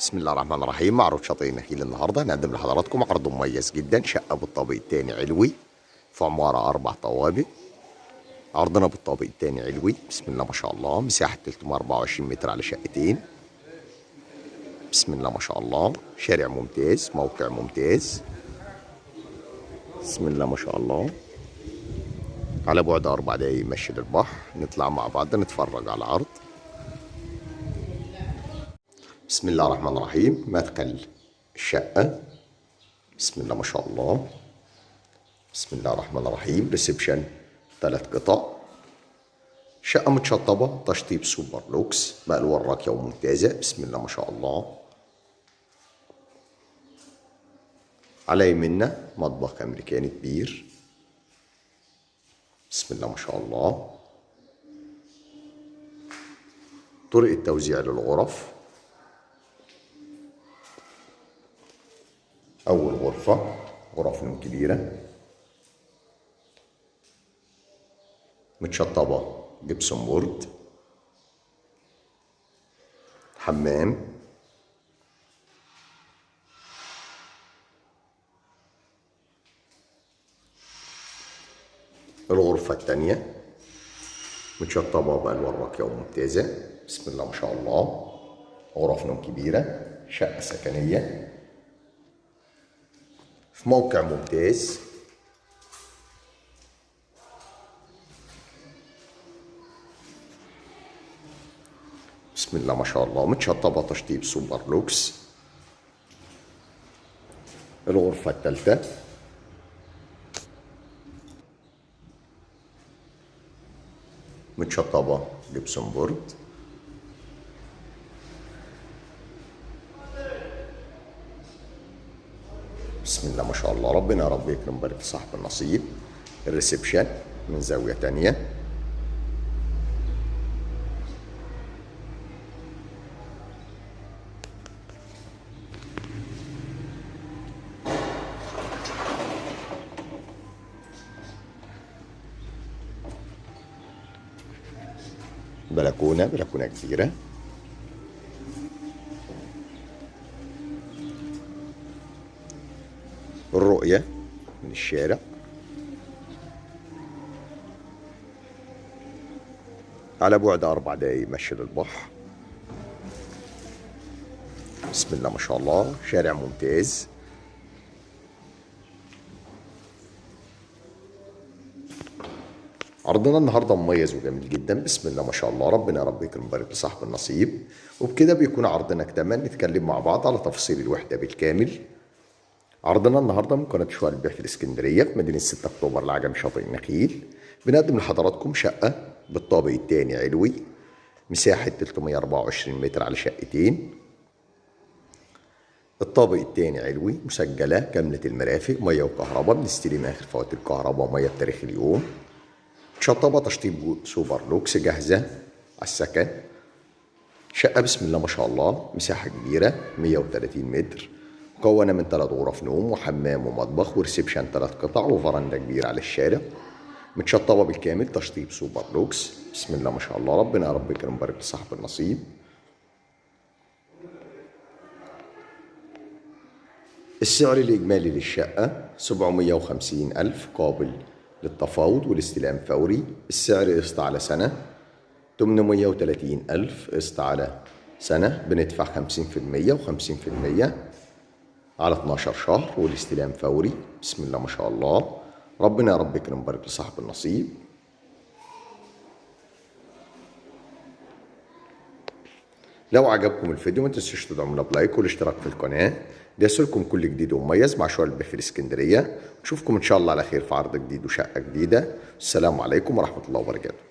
بسم الله الرحمن الرحيم. معروض شاطئ النخيل النهارده هنقدم لحضراتكم عرض مميز جدا. شقه بالطابق الثاني علوي في عماره 4 طوابق. عرضنا بالطابق الثاني علوي بسم الله ما شاء الله، مساحه 324 متر على شقتين. بسم الله ما شاء الله، شارع ممتاز، موقع ممتاز. بسم الله ما شاء الله، على بعد 4 دقايق مشي للبحر. نطلع مع بعض نتفرج على العرض. بسم الله الرحمن الرحيم. مدخل الشقة بسم الله ما شاء الله. بسم الله الرحمن الرحيم. ريسبشن 3 قطع. شقة متشطبة تشطيب سوبر لوكس بألوان راقية وممتازة. بسم الله ما شاء الله. على يمنا مطبخ أمريكاني كبير. بسم الله ما شاء الله. طرق توزيع للغرف. أول غرفة غرف نوم كبيرة متشطبة جبسون بورد. حمام. الغرفة الثانية متشطبة بألوان راقية وممتازة. بسم الله ما شاء الله. غرف نوم كبيرة، شقة سكنية في موقع ممتاز. بسم الله ما شاء الله، متشطبة تشطيب سوبر لوكس. الغرفة الثالثة متشطبة جبسون بورد. بسم الله ما شاء الله. ربنا يا رب يكرم بارك صاحب النصيب. الريسبشن من زاوية تانية. بلكونة كبيرة. الرؤية من الشارع. على بعد 4 دقايق مشي للبحر. بسم الله ما شاء الله، شارع ممتاز. عرضنا النهارده مميز وجميل جدا. بسم الله ما شاء الله. ربنا يا رب يكرم بارك لصاحب النصيب. وبكده بيكون عرضنا اكتمل. نتكلم مع بعض على تفاصيل الوحدة بالكامل. عرضنا النهارده من قناة شقق للبيع في الاسكندرية في مدينة 6 أكتوبر العجمي شاطئ النخيل. بنقدم لحضراتكم شقة بالطابق الثاني علوي، مساحة 324 متر على شقتين. الطابق الثاني علوي، مسجلة كاملة المرافق، مية وكهرباء. بنستلم آخر فواتير الكهرباء ومية بتاريخ اليوم. متشطبة تشطيب سوبر لوكس، جاهزة على السكن. شقة بسم الله ما شاء الله، مساحة كبيرة 130 متر، مكونة من 3 غرف نوم وحمام ومطبخ وريسبشن 3 قطع وفرندا كبيرة على الشارع. متشطبة بالكامل تشطيب سوبر لوكس. بسم الله ما شاء الله. ربنا يا رب يكرم بارك لصاحب النصيب. السعر الإجمالي للشقة 750,000 قابل للتفاوض والاستلام فوري. السعر قسط على سنة 830,000 قسط على سنة. بندفع 50% و50% على 12 شهر والاستلام فوري. بسم الله ما شاء الله. ربنا يا رب يكرم بارك لصاحب النصيب. لو عجبكم الفيديو ما تنسوش تدعمونا بلايك والاشتراك في القناة. ده يصلكم كل جديد ومميز مع شقق للبيع في الاسكندرية. نشوفكم ان شاء الله على خير في عرض جديد وشقة جديدة. السلام عليكم ورحمة الله وبركاته.